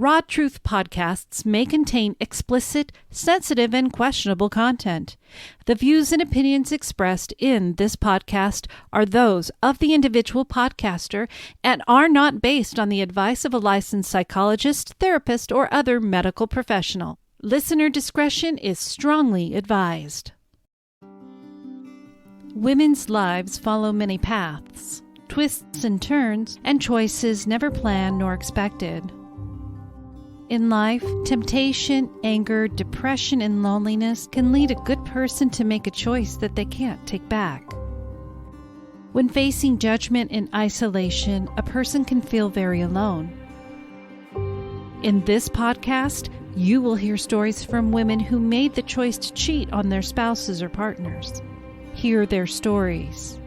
Raw Truth podcasts may contain explicit, sensitive, and questionable content. The views and opinions expressed in this podcast are those of the individual podcaster and are not based on the advice of a licensed psychologist, therapist, or other medical professional. Listener discretion is strongly advised. Women's lives follow many paths, twists and turns, and choices never planned nor expected. In life, temptation, anger, depression, and loneliness can lead a good person to make a choice that they can't take back. When facing judgment and isolation, a person can feel very alone. In this podcast, you will hear stories from women who made the choice to cheat on their spouses or partners. Hear their stories.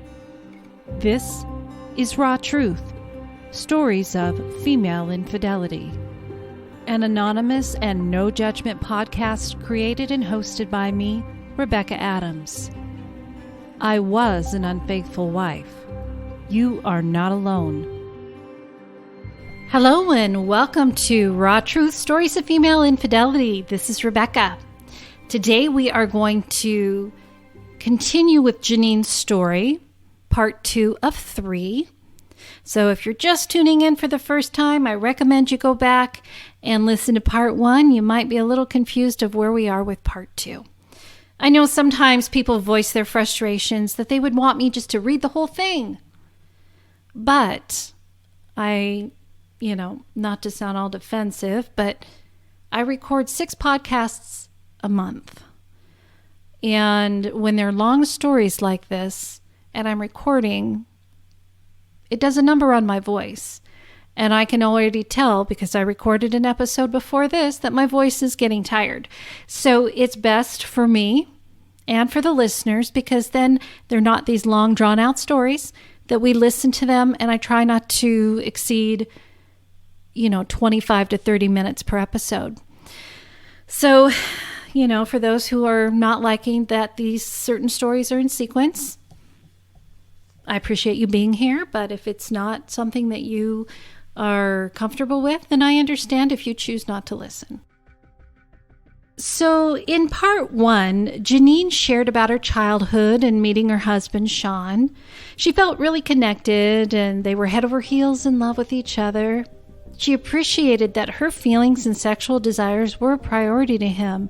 This is Raw Truth, stories of female infidelity. An anonymous and no-judgment podcast created and hosted by me, Rebecca Adams. I was an unfaithful wife. You are not alone. Hello and welcome to Raw Truth, Stories of Female Infidelity. This is Rebecca. Today we are going to continue with Jeannine's story, part 2 of 3. So if you're just tuning in for the first time, I recommend you go back and listen to part 1. You might be a little confused of where we are with part 2. I know sometimes people voice their frustrations that they would want me just to read the whole thing. But not to sound all defensive, but I record 6 podcasts a month. And when they're long stories like this, and I'm recording, it does a number on my voice. And I can already tell, because I recorded an episode before this, that my voice is getting tired. So it's best for me and for the listeners, because then they're not these long, drawn-out stories, that we listen to them, and I try not to exceed, 25 to 30 minutes per episode. So, for those who are not liking that these certain stories are in sequence, I appreciate you being here, but if it's not something that you are comfortable with, then I understand if you choose not to listen. So in part 1, Jeannine shared about her childhood and meeting her husband, Sean. She felt really connected and they were head over heels in love with each other. She appreciated that her feelings and sexual desires were a priority to him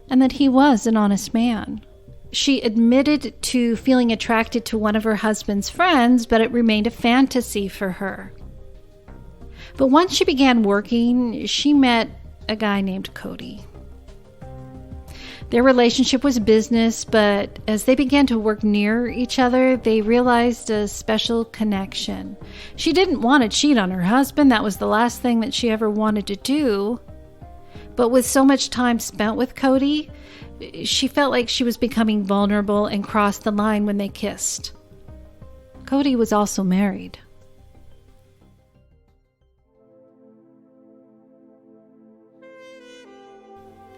and that he was an honest man. She admitted to feeling attracted to one of her husband's friends, but it remained a fantasy for her. But once she began working, she met a guy named Cody. Their relationship was business, but as they began to work near each other, they realized a special connection. She didn't want to cheat on her husband. That was the last thing that she ever wanted to do. But with so much time spent with Cody, she felt like she was becoming vulnerable and crossed the line when they kissed. Cody was also married.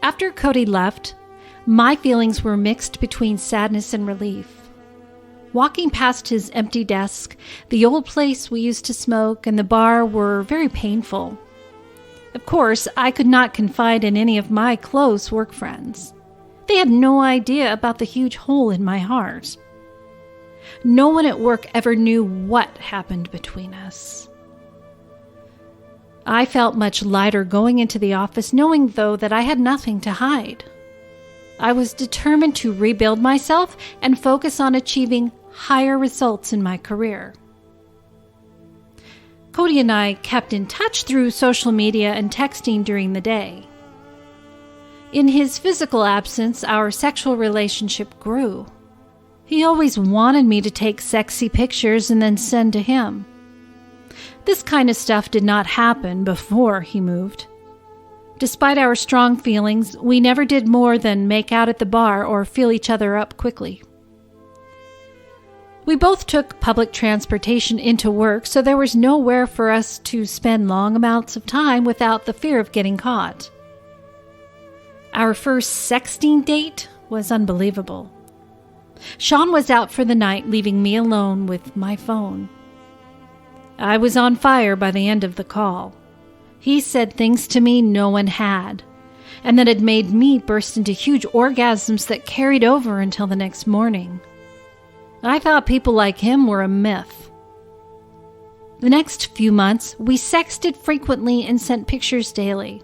After Cody left, my feelings were mixed between sadness and relief. Walking past his empty desk, the old place we used to smoke, and the bar were very painful. Of course, I could not confide in any of my close work friends. They had no idea about the huge hole in my heart. No one at work ever knew what happened between us. I felt much lighter going into the office, knowing, though, that I had nothing to hide. I was determined to rebuild myself and focus on achieving higher results in my career. Cody and I kept in touch through social media and texting during the day. In his physical absence, our sexual relationship grew. He always wanted me to take sexy pictures and then send to him. This kind of stuff did not happen before he moved. Despite our strong feelings, we never did more than make out at the bar or feel each other up quickly. We both took public transportation into work, so there was nowhere for us to spend long amounts of time without the fear of getting caught. Our first sexting date was unbelievable. Sean was out for the night, leaving me alone with my phone. I was on fire by the end of the call. He said things to me no one had, and that had made me burst into huge orgasms that carried over until the next morning. I thought people like him were a myth. The next few months, we sexted frequently and sent pictures daily.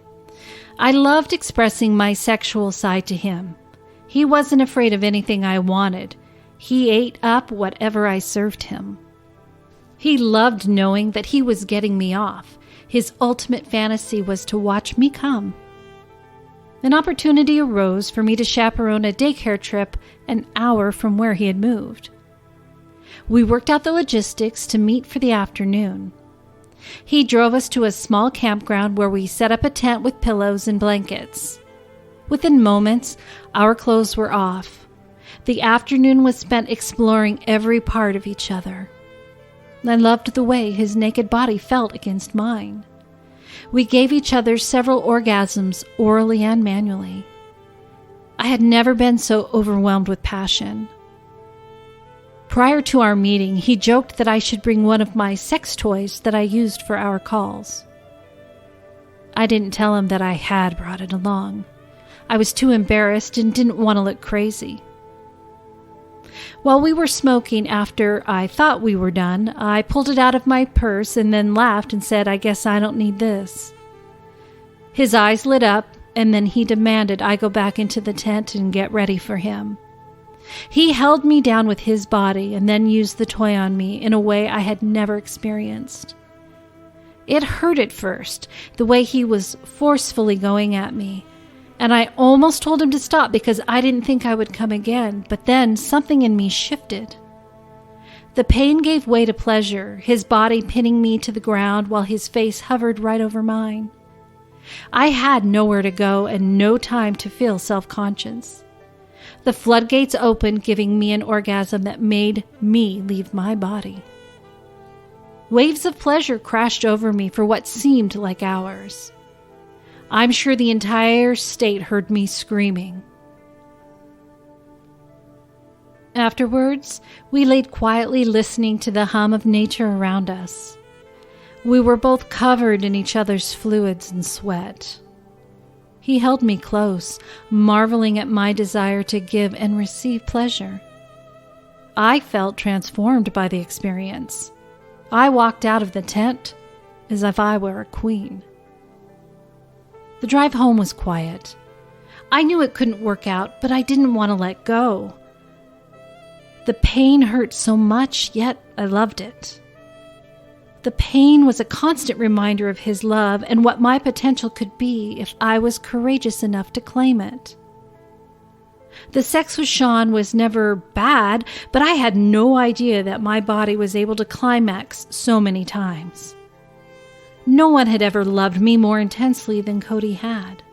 I loved expressing my sexual side to him. He wasn't afraid of anything I wanted. He ate up whatever I served him. He loved knowing that he was getting me off. His ultimate fantasy was to watch me come. An opportunity arose for me to chaperone a daycare trip an hour from where he had moved. We worked out the logistics to meet for the afternoon. He drove us to a small campground where we set up a tent with pillows and blankets. Within moments, our clothes were off. The afternoon was spent exploring every part of each other. I loved the way his naked body felt against mine. We gave each other several orgasms, orally and manually. I had never been so overwhelmed with passion. Prior to our meeting, he joked that I should bring one of my sex toys that I used for our calls. I didn't tell him that I had brought it along. I was too embarrassed and didn't want to look crazy. While we were smoking after I thought we were done, I pulled it out of my purse and then laughed and said, "I guess I don't need this." His eyes lit up, and then he demanded I go back into the tent and get ready for him. He held me down with his body and then used the toy on me in a way I had never experienced. It hurt at first, the way he was forcefully going at me, and I almost told him to stop because I didn't think I would come again, but then something in me shifted. The pain gave way to pleasure, his body pinning me to the ground while his face hovered right over mine. I had nowhere to go and no time to feel self-conscious. The floodgates opened, giving me an orgasm that made me leave my body. Waves of pleasure crashed over me for what seemed like hours. I'm sure the entire state heard me screaming. Afterwards, we laid quietly listening to the hum of nature around us. We were both covered in each other's fluids and sweat. He held me close, marveling at my desire to give and receive pleasure. I felt transformed by the experience. I walked out of the tent as if I were a queen. The drive home was quiet. I knew it couldn't work out, but I didn't want to let go. The pain hurt so much, yet I loved it. The pain was a constant reminder of his love and what my potential could be if I was courageous enough to claim it. The sex with Sean was never bad, but I had no idea that my body was able to climax so many times. No one had ever loved me more intensely than Cody had.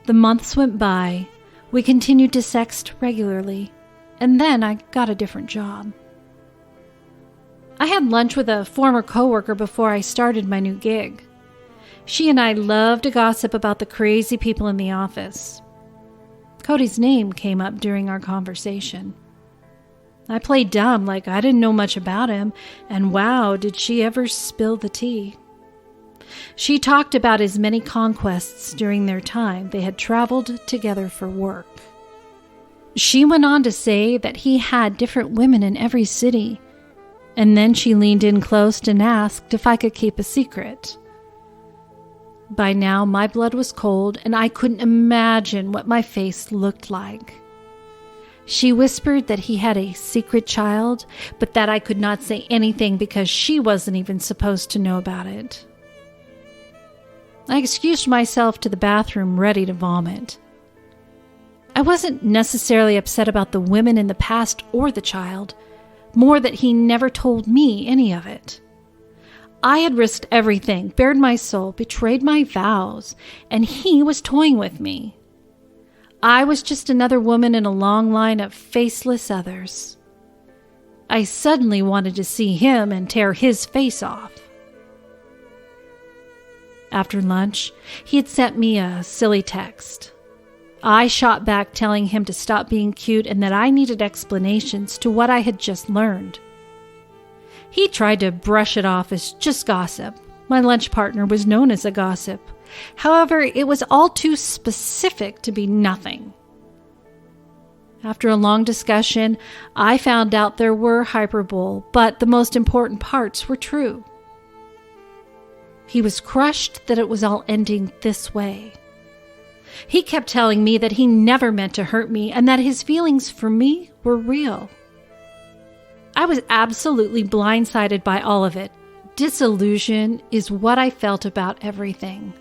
The months went by, we continued to sext regularly, and then I got a different job. I had lunch with a former coworker before I started my new gig. She and I loved to gossip about the crazy people in the office. Cody's name came up during our conversation. I played dumb like I didn't know much about him, and wow, did she ever spill the tea. She talked about his many conquests during their time they had traveled together for work. She went on to say that he had different women in every city, and then she leaned in close and asked if I could keep a secret. By now, my blood was cold, and I couldn't imagine what my face looked like. She whispered that he had a secret child, but that I could not say anything because she wasn't even supposed to know about it. I excused myself to the bathroom, ready to vomit. I wasn't necessarily upset about the women in the past or the child, more that he never told me any of it. I had risked everything, bared my soul, betrayed my vows, and he was toying with me. I was just another woman in a long line of faceless others. I suddenly wanted to see him and tear his face off. After lunch, he had sent me a silly text. I shot back telling him to stop being cute and that I needed explanations to what I had just learned. He tried to brush it off as just gossip, My lunch partner was known as a gossip. However, it was all too specific to be nothing. After a long discussion, I found out there were hyperbole, but the most important parts were true. He was crushed that it was all ending this way. He kept telling me that he never meant to hurt me and that his feelings for me were real. I was absolutely blindsided by all of it. Disillusion is what I felt about everything.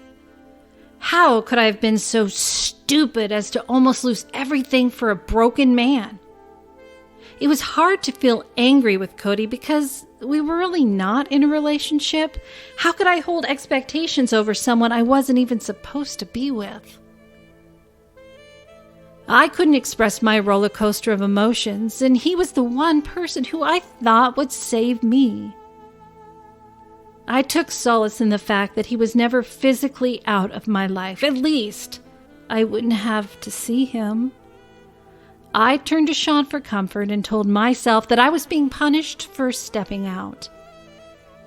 How could I have been so stupid as to almost lose everything for a broken man? It was hard to feel angry with Cody because we were really not in a relationship. How could I hold expectations over someone I wasn't even supposed to be with? I couldn't express my roller coaster of emotions, and he was the one person who I thought would save me. I took solace in the fact that he was never physically out of my life. At least, I wouldn't have to see him. I turned to Sean for comfort and told myself that I was being punished for stepping out.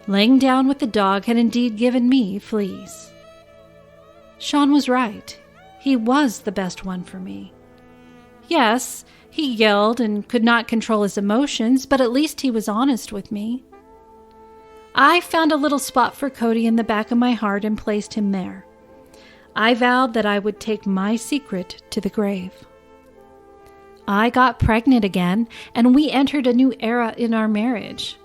Laying down with the dog had indeed given me fleas. Sean was right. He was the best one for me. Yes, he yelled and could not control his emotions, but at least he was honest with me. I found a little spot for Cody in the back of my heart and placed him there. I vowed that I would take my secret to the grave. I got pregnant again, and we entered a new era in our marriage.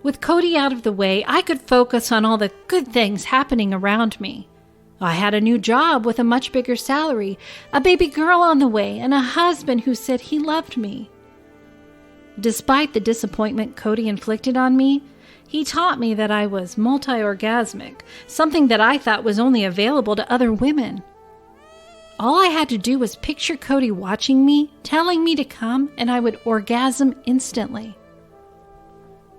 With Cody out of the way, I could focus on all the good things happening around me. I had a new job with a much bigger salary, a baby girl on the way, and a husband who said he loved me. Despite the disappointment Cody inflicted on me, he taught me that I was multi-orgasmic, something that I thought was only available to other women. All I had to do was picture Cody watching me, telling me to come, and I would orgasm instantly.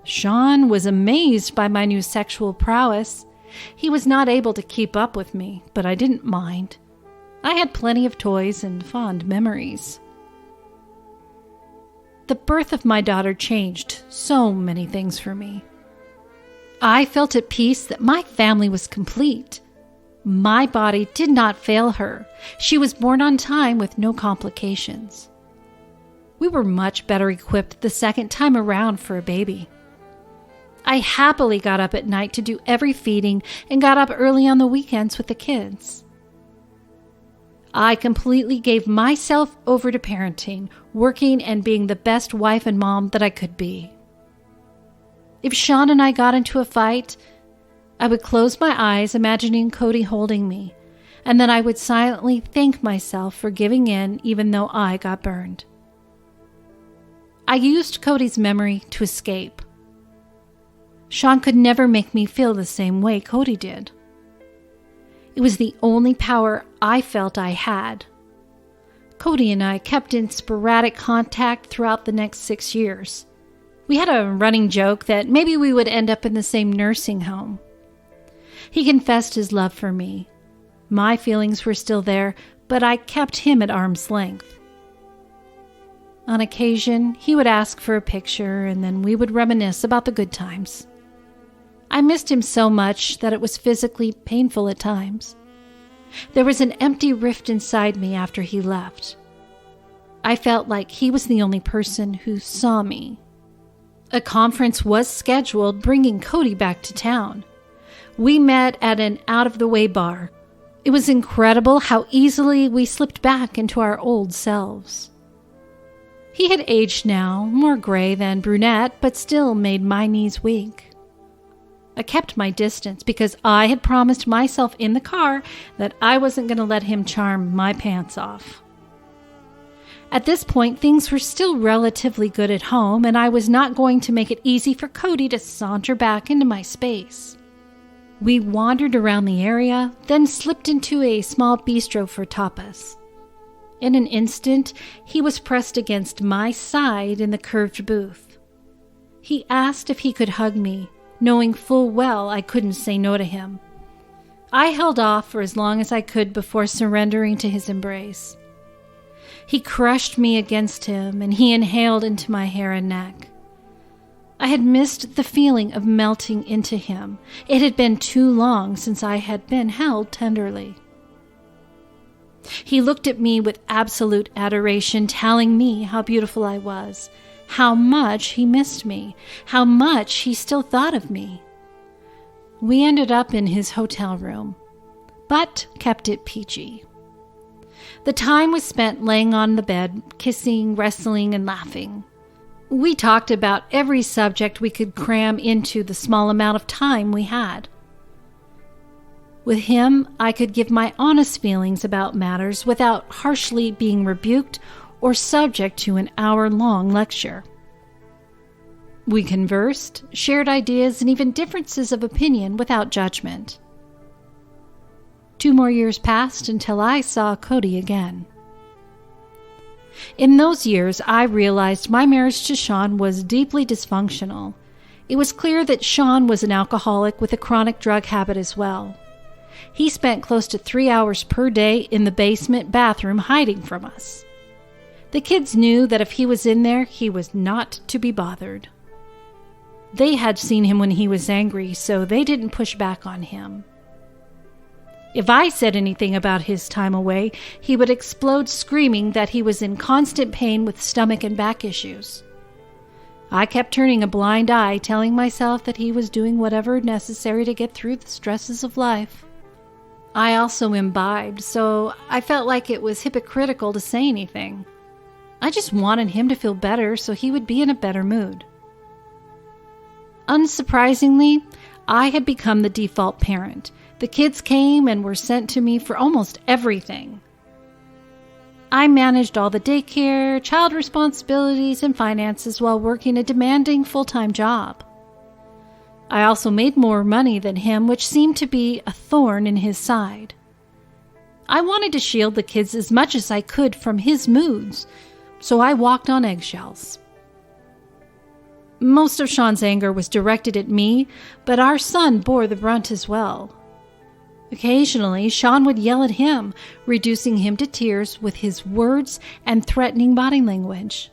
Sean was amazed by my new sexual prowess. He was not able to keep up with me, but I didn't mind. I had plenty of toys and fond memories. The birth of my daughter changed so many things for me. I felt at peace that my family was complete. My body did not fail her. She was born on time with no complications. We were much better equipped the second time around for a baby. I happily got up at night to do every feeding and got up early on the weekends with the kids. I completely gave myself over to parenting, working, and being the best wife and mom that I could be. If Sean and I got into a fight, I would close my eyes imagining Cody holding me, and then I would silently thank myself for giving in even though I got burned. I used Cody's memory to escape. Sean could never make me feel the same way Cody did. It was the only power I felt I had. Cody and I kept in sporadic contact throughout the next 6 years. We had a running joke that maybe we would end up in the same nursing home. He confessed his love for me. My feelings were still there, but I kept him at arm's length. On occasion, he would ask for a picture, and then we would reminisce about the good times. I missed him so much that it was physically painful at times. There was an empty rift inside me after he left. I felt like he was the only person who saw me. A conference was scheduled bringing Cody back to town. We met at an out-of-the-way bar. It was incredible how easily we slipped back into our old selves. He had aged now, more gray than brunette, but still made my knees weak. I kept my distance because I had promised myself in the car that I wasn't going to let him charm my pants off. At this point, things were still relatively good at home, and I was not going to make it easy for Cody to saunter back into my space. We wandered around the area, then slipped into a small bistro for tapas. In an instant, he was pressed against my side in the curved booth. He asked if he could hug me, knowing full well I couldn't say no to him. I held off for as long as I could before surrendering to his embrace. He crushed me against him, and he inhaled into my hair and neck. I had missed the feeling of melting into him. It had been too long since I had been held tenderly. He looked at me with absolute adoration, telling me how beautiful I was, how much he missed me, how much he still thought of me. We ended up in his hotel room, but kept it peachy. The time was spent laying on the bed, kissing, wrestling, and laughing. We talked about every subject we could cram into the small amount of time we had. With him, I could give my honest feelings about matters without harshly being rebuked or subject to an hour-long lecture. We conversed, shared ideas, and even differences of opinion without judgment. 2 more years passed until I saw Cody again. In those years, I realized my marriage to Sean was deeply dysfunctional. It was clear that Sean was an alcoholic with a chronic drug habit as well. He spent close to 3 hours per day in the basement bathroom hiding from us. The kids knew that if he was in there, he was not to be bothered. They had seen him when he was angry, so they didn't push back on him. If I said anything about his time away, he would explode screaming that he was in constant pain with stomach and back issues. I kept turning a blind eye, telling myself that he was doing whatever necessary to get through the stresses of life. I also imbibed, so I felt like it was hypocritical to say anything. I just wanted him to feel better so he would be in a better mood. Unsurprisingly, I had become the default parent. The kids came and were sent to me for almost everything. I managed all the daycare, child responsibilities, and finances while working a demanding full-time job. I also made more money than him, which seemed to be a thorn in his side. I wanted to shield the kids as much as I could from his moods, so I walked on eggshells. Most of Sean's anger was directed at me, but our son bore the brunt as well. Occasionally, Sean would yell at him, reducing him to tears with his words and threatening body language.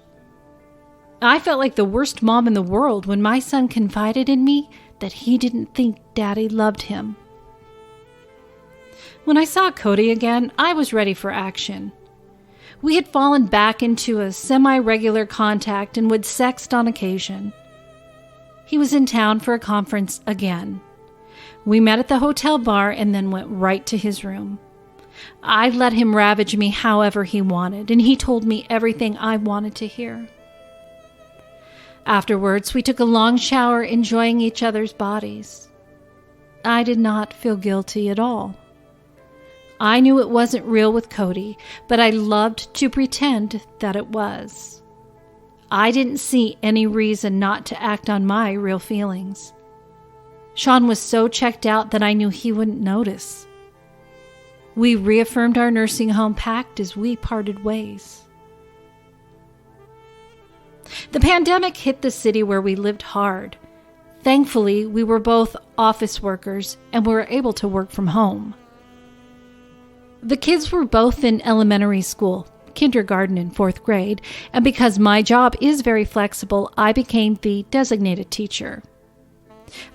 I felt like the worst mom in the world when my son confided in me that he didn't think Daddy loved him. When I saw Cody again, I was ready for action. We had fallen back into a semi-regular contact and would sext on occasion. He was in town for a conference again. We met at the hotel bar and then went right to his room. I let him ravage me however he wanted, and he told me everything I wanted to hear. Afterwards, we took a long shower, enjoying each other's bodies. I did not feel guilty at all. I knew it wasn't real with Cody, but I loved to pretend that it was. I didn't see any reason not to act on my real feelings. Sean was so checked out that I knew he wouldn't notice. We reaffirmed our nursing home pact as we parted ways. The pandemic hit the city where we lived hard. Thankfully, we were both office workers and were able to work from home. The kids were both in elementary school, kindergarten and 4th grade, and because my job is very flexible, I became the designated teacher.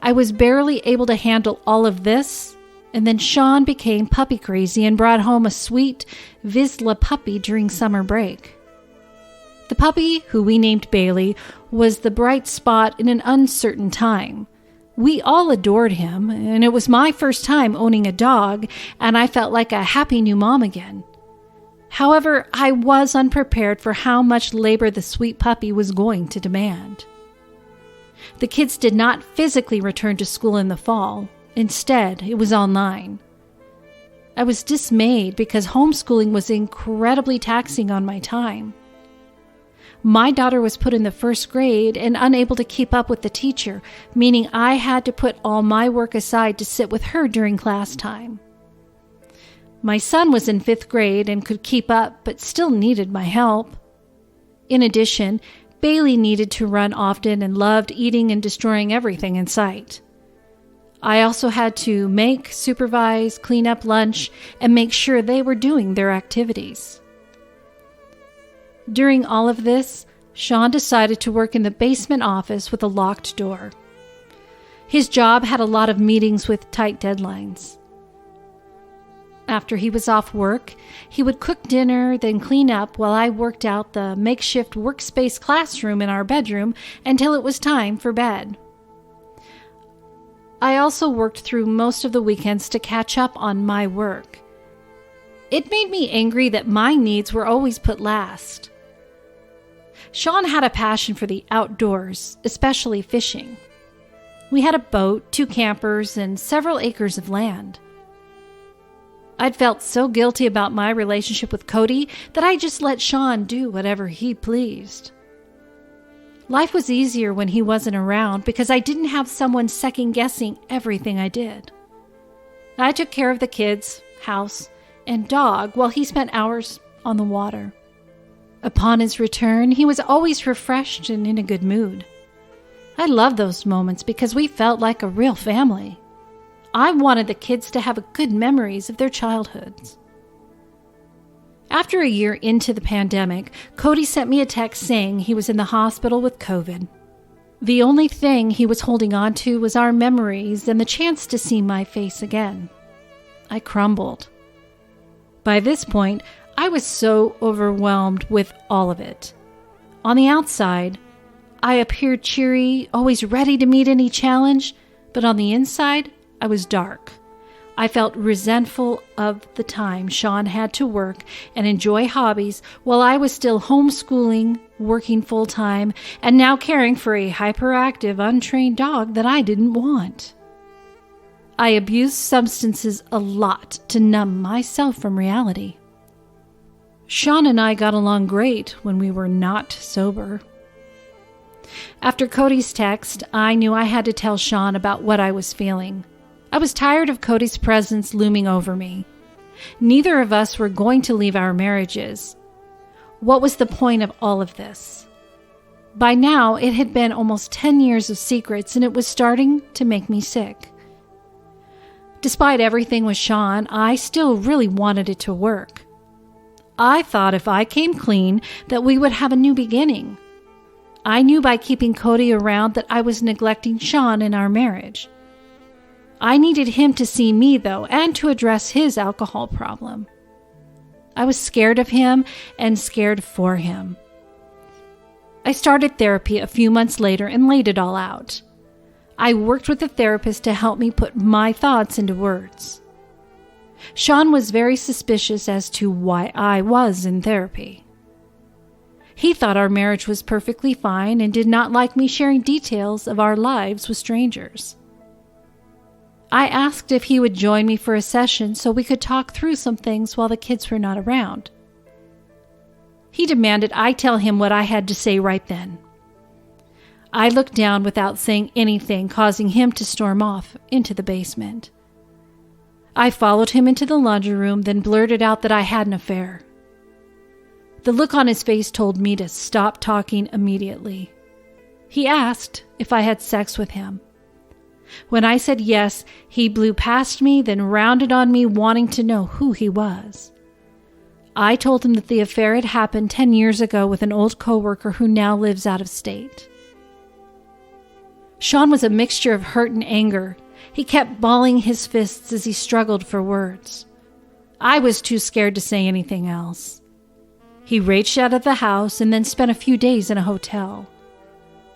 I was barely able to handle all of this, and then Sean became puppy crazy and brought home a sweet Vizsla puppy during summer break. The puppy, who we named Bailey, was the bright spot in an uncertain time. We all adored him, and it was my first time owning a dog, and I felt like a happy new mom again. However, I was unprepared for how much labor the sweet puppy was going to demand. The kids did not physically return to school in the fall. Instead, it was online. I was dismayed because homeschooling was incredibly taxing on my time. My daughter was put in the 1st grade and unable to keep up with the teacher, meaning I had to put all my work aside to sit with her during class time. My son was in 5th grade and could keep up, but still needed my help. In addition, Bailey needed to run often and loved eating and destroying everything in sight. I also had to make, supervise, clean up lunch, and make sure they were doing their activities. During all of this, Sean decided to work in the basement office with a locked door. His job had a lot of meetings with tight deadlines. After he was off work, he would cook dinner, then clean up while I worked out the makeshift workspace classroom in our bedroom until it was time for bed. I also worked through most of the weekends to catch up on my work. It made me angry that my needs were always put last. Sean had a passion for the outdoors, especially fishing. We had a boat, 2 campers, and several acres of land. I'd felt so guilty about my relationship with Cody that I just let Sean do whatever he pleased. Life was easier when he wasn't around because I didn't have someone second-guessing everything I did. I took care of the kids, house, and dog while he spent hours on the water. Upon his return, he was always refreshed and in a good mood. I loved those moments because we felt like a real family. I wanted the kids to have good memories of their childhoods. After a year into the pandemic, Cody sent me a text saying he was in the hospital with COVID. The only thing he was holding on to was our memories and the chance to see my face again. I crumbled. By this point, I was so overwhelmed with all of it. On the outside, I appeared cheery, always ready to meet any challenge, but on the inside, I was dark. I felt resentful of the time Sean had to work and enjoy hobbies while I was still homeschooling, working full-time, and now caring for a hyperactive, untrained dog that I didn't want. I abused substances a lot to numb myself from reality. Sean and I got along great when we were not sober. After Cody's text, I knew I had to tell Sean about what I was feeling. I was tired of Cody's presence looming over me. Neither of us were going to leave our marriages. What was the point of all of this? By now, it had been almost 10 years of secrets, and it was starting to make me sick. Despite everything with Sean, I still really wanted it to work. I thought if I came clean, that we would have a new beginning. I knew by keeping Cody around that I was neglecting Sean in our marriage. I needed him to see me, though, and to address his alcohol problem. I was scared of him and scared for him. I started therapy a few months later and laid it all out. I worked with a therapist to help me put my thoughts into words. Sean was very suspicious as to why I was in therapy. He thought our marriage was perfectly fine and did not like me sharing details of our lives with strangers. I asked if he would join me for a session so we could talk through some things while the kids were not around. He demanded I tell him what I had to say right then. I looked down without saying anything, causing him to storm off into the basement. I followed him into the laundry room, then blurted out that I had an affair. The look on his face told me to stop talking immediately. He asked if I had sex with him. When I said yes, he blew past me, then rounded on me, wanting to know who he was. I told him that the affair had happened 10 years ago with an old coworker who now lives out of state. Sean was a mixture of hurt and anger. He kept balling his fists as he struggled for words. I was too scared to say anything else. He raged out of the house and then spent a few days in a hotel.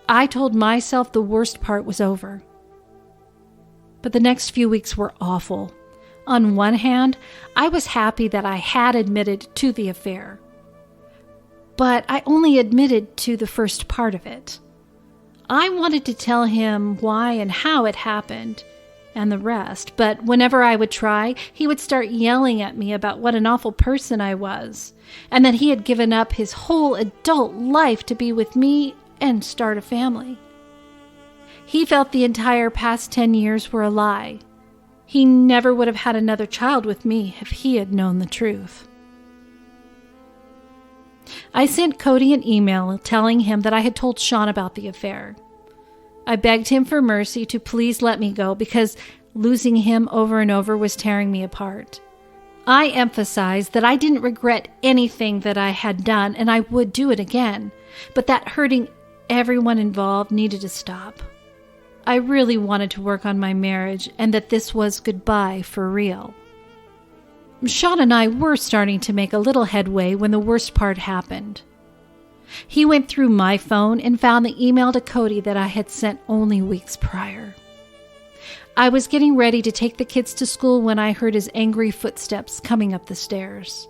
I told myself the worst part was over. But the next few weeks were awful. On one hand, I was happy that I had admitted to the affair. But I only admitted to the first part of it. I wanted to tell him why and how it happened, and the rest, but whenever I would try, he would start yelling at me about what an awful person I was, and that he had given up his whole adult life to be with me and start a family. He felt the entire past 10 years were a lie. He never would have had another child with me if he had known the truth. I sent Cody an email telling him that I had told Sean about the affair. I begged him for mercy to please let me go because losing him over and over was tearing me apart. I emphasized that I didn't regret anything that I had done and I would do it again, but that hurting everyone involved needed to stop. I really wanted to work on my marriage and that this was goodbye for real. Sean and I were starting to make a little headway when the worst part happened. He went through my phone and found the email to Cody that I had sent only weeks prior. I was getting ready to take the kids to school when I heard his angry footsteps coming up the stairs.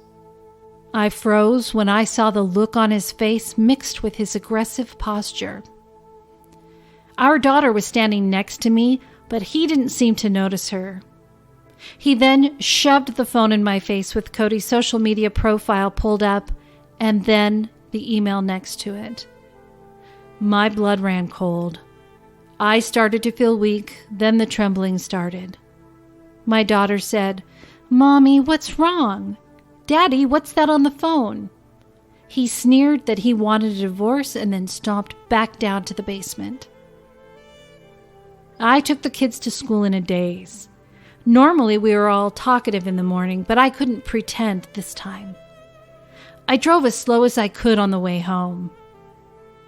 I froze when I saw the look on his face mixed with his aggressive posture. Our daughter was standing next to me, but he didn't seem to notice her. He then shoved the phone in my face with Cody's social media profile pulled up, and then the email next to it. My blood ran cold. I started to feel weak, then the trembling started. My daughter said, "Mommy, what's wrong? Daddy, what's that on the phone?" He sneered that he wanted a divorce and then stomped back down to the basement. I took the kids to school in a daze. Normally we were all talkative in the morning, but I couldn't pretend this time. I drove as slow as I could on the way home.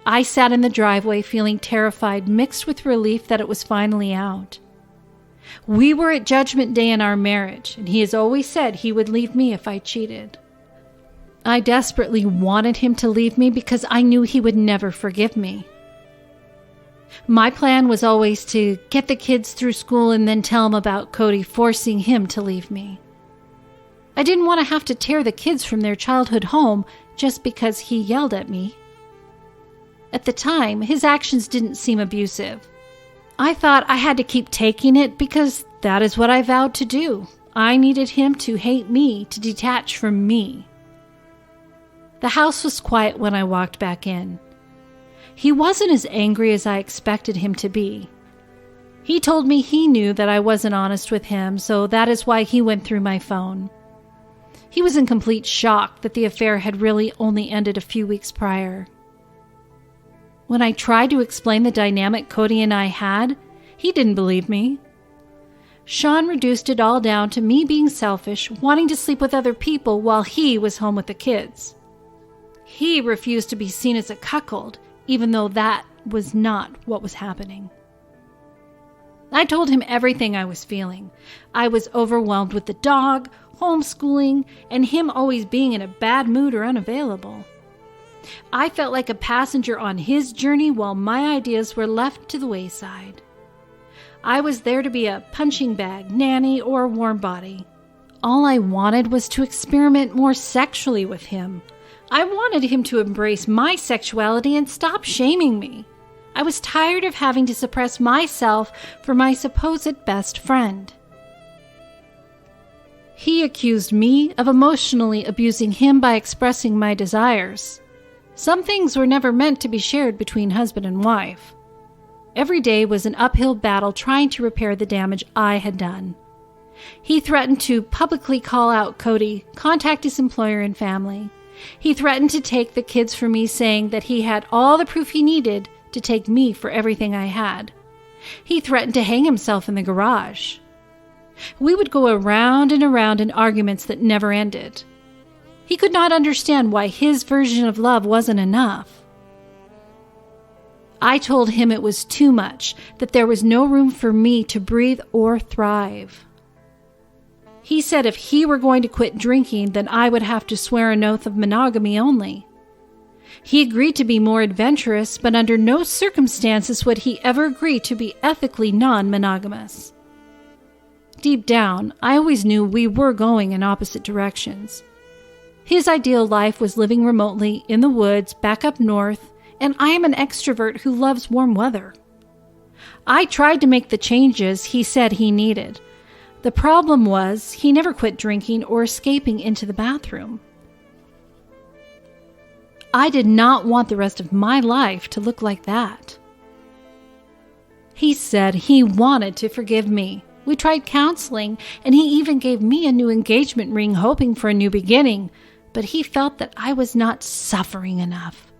I sat in the driveway feeling terrified, mixed with relief that it was finally out. We were at Judgment Day in our marriage, and he has always said he would leave me if I cheated. I desperately wanted him to leave me because I knew he would never forgive me. My plan was always to get the kids through school and then tell him about Cody forcing him to leave me. I didn't want to have to tear the kids from their childhood home just because he yelled at me. At the time, his actions didn't seem abusive. I thought I had to keep taking it because that is what I vowed to do. I needed him to hate me, to detach from me. The house was quiet when I walked back in. He wasn't as angry as I expected him to be. He told me he knew that I wasn't honest with him, so that is why he went through my phone. He was in complete shock that the affair had really only ended a few weeks prior. When I tried to explain the dynamic Cody and I had, he didn't believe me. Sean reduced it all down to me being selfish, wanting to sleep with other people while he was home with the kids. He refused to be seen as a cuckold, even though that was not what was happening. I told him everything I was feeling. I was overwhelmed with the dog, homeschooling, and him always being in a bad mood or unavailable. I felt like a passenger on his journey while my ideas were left to the wayside. I was there to be a punching bag, nanny, or warm body. All I wanted was to experiment more sexually with him. I wanted him to embrace my sexuality and stop shaming me. I was tired of having to suppress myself for my supposed best friend. He accused me of emotionally abusing him by expressing my desires. Some things were never meant to be shared between husband and wife. Every day was an uphill battle trying to repair the damage I had done. He threatened to publicly call out Cody, contact his employer and family. He threatened to take the kids from me, saying that he had all the proof he needed to take me for everything I had. He threatened to hang himself in the garage. We would go around and around in arguments that never ended. He could not understand why his version of love wasn't enough. I told him it was too much, that there was no room for me to breathe or thrive. He said if he were going to quit drinking, then I would have to swear an oath of monogamy only. He agreed to be more adventurous, but under no circumstances would he ever agree to be ethically non-monogamous. Deep down, I always knew we were going in opposite directions. His ideal life was living remotely in the woods back up north, and I am an extrovert who loves warm weather. I tried to make the changes he said he needed. The problem was he never quit drinking or escaping into the bathroom. I did not want the rest of my life to look like that. He said he wanted to forgive me. We tried counseling, and he even gave me a new engagement ring hoping for a new beginning, but he felt that I was not suffering enough.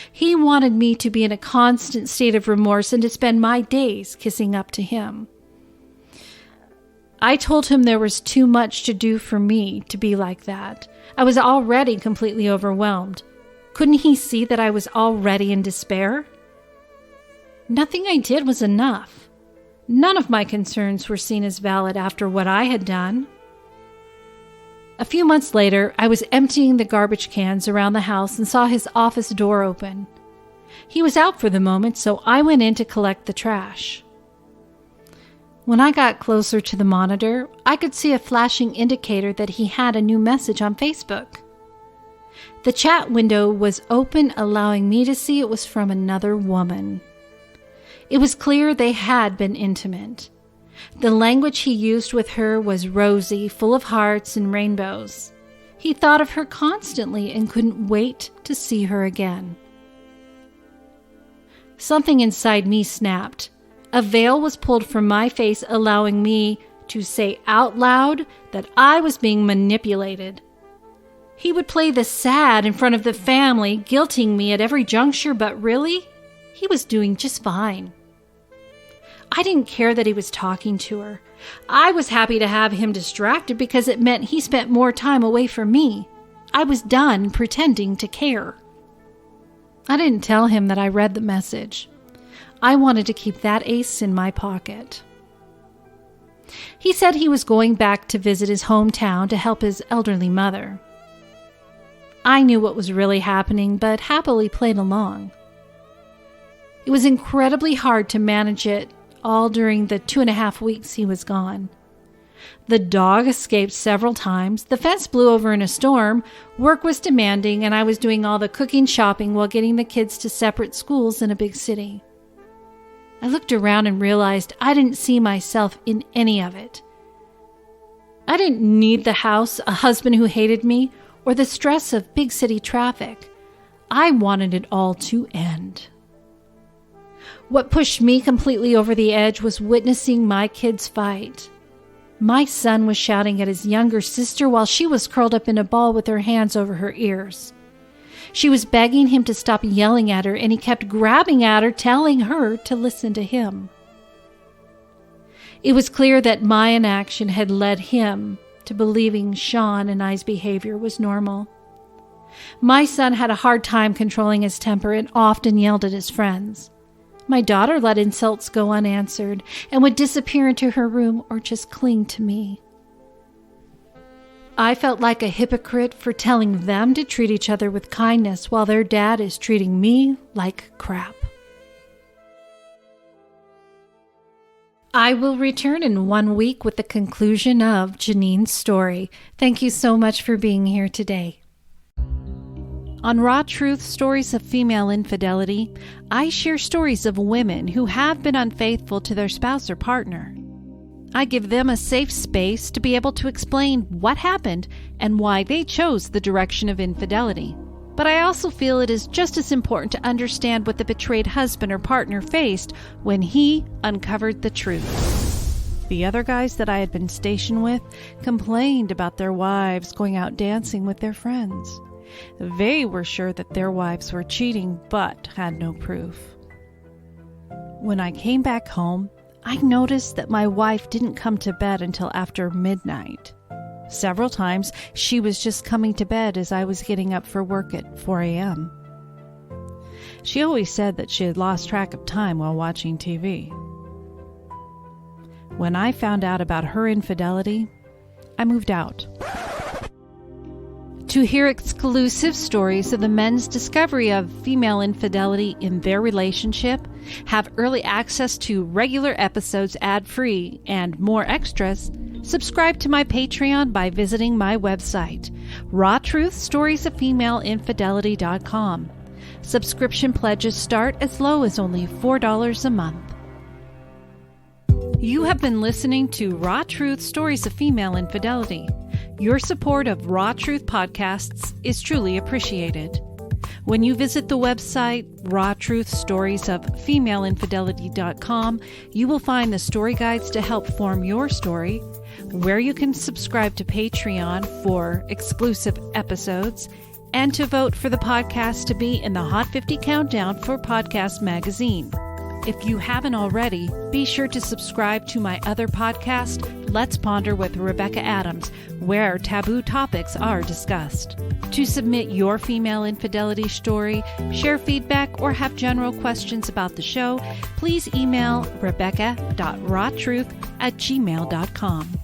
He wanted me to be in a constant state of remorse and to spend my days kissing up to him. I told him there was too much to do for me to be like that. I was already completely overwhelmed. Couldn't he see that I was already in despair? Nothing I did was enough. None of my concerns were seen as valid after what I had done. A few months later, I was emptying the garbage cans around the house and saw his office door open. He was out for the moment, so I went in to collect the trash. When I got closer to the monitor, I could see a flashing indicator that he had a new message on Facebook. The chat window was open, allowing me to see it was from another woman. It was clear they had been intimate. The language he used with her was rosy, full of hearts and rainbows. He thought of her constantly and couldn't wait to see her again. Something inside me snapped. A veil was pulled from my face, allowing me to say out loud that I was being manipulated. He would play the sad in front of the family, guilting me at every juncture, but really, he was doing just fine. I didn't care that he was talking to her. I was happy to have him distracted because it meant he spent more time away from me. I was done pretending to care. I didn't tell him that I read the message. I wanted to keep that ace in my pocket. He said he was going back to visit his hometown to help his elderly mother. I knew what was really happening, but happily played along. It was incredibly hard to manage it all during the 2.5 weeks he was gone. The dog escaped several times, the fence blew over in a storm, work was demanding, and I was doing all the cooking, shopping while getting the kids to separate schools in a big city. I looked around and realized I didn't see myself in any of it. I didn't need the house, a husband who hated me, or the stress of big city traffic. I wanted it all to end. What pushed me completely over the edge was witnessing my kids fight. My son was shouting at his younger sister while she was curled up in a ball with her hands over her ears. She was begging him to stop yelling at her, and he kept grabbing at her, telling her to listen to him. It was clear that my inaction had led him to believing Sean and I's behavior was normal. My son had a hard time controlling his temper and often yelled at his friends. My daughter let insults go unanswered and would disappear into her room or just cling to me. I felt like a hypocrite for telling them to treat each other with kindness while their dad is treating me like crap. I will return in 1 week with the conclusion of Jeannine's story. Thank you so much for being here today. On Raw Truth Stories of Female Infidelity, I share stories of women who have been unfaithful to their spouse or partner. I give them a safe space to be able to explain what happened and why they chose the direction of infidelity. But I also feel it is just as important to understand what the betrayed husband or partner faced when he uncovered the truth. The other guys that I had been stationed with complained about their wives going out dancing with their friends. They were sure that their wives were cheating, but had no proof. When I came back home, I noticed that my wife didn't come to bed until after midnight. Several times, she was just coming to bed as I was getting up for work at 4 a.m. She always said that she had lost track of time while watching TV. When I found out about her infidelity, I moved out. To hear exclusive stories of the men's discovery of female infidelity in their relationship, have early access to regular episodes ad-free, and more extras, subscribe to my Patreon by visiting my website, rawtruthstoriesoffemaileinfidelity.com. Subscription pledges start as low as only $4 a month. You have been listening to Raw Truth Stories of Female Infidelity. Your support of Raw Truth podcasts is truly appreciated. When you visit the website rawtruthstoriesoffemaileinfidelity.com, you will find the story guides to help form your story, where you can subscribe to Patreon for exclusive episodes, and to vote for the podcast to be in the Hot 50 Countdown for Podcast Magazine. If you haven't already, be sure to subscribe to my other podcast, Let's Ponder with Rebecca Adams, where taboo topics are discussed. To submit your female infidelity story, share feedback, or have general questions about the show, please email rebecca.rawtruth@gmail.com.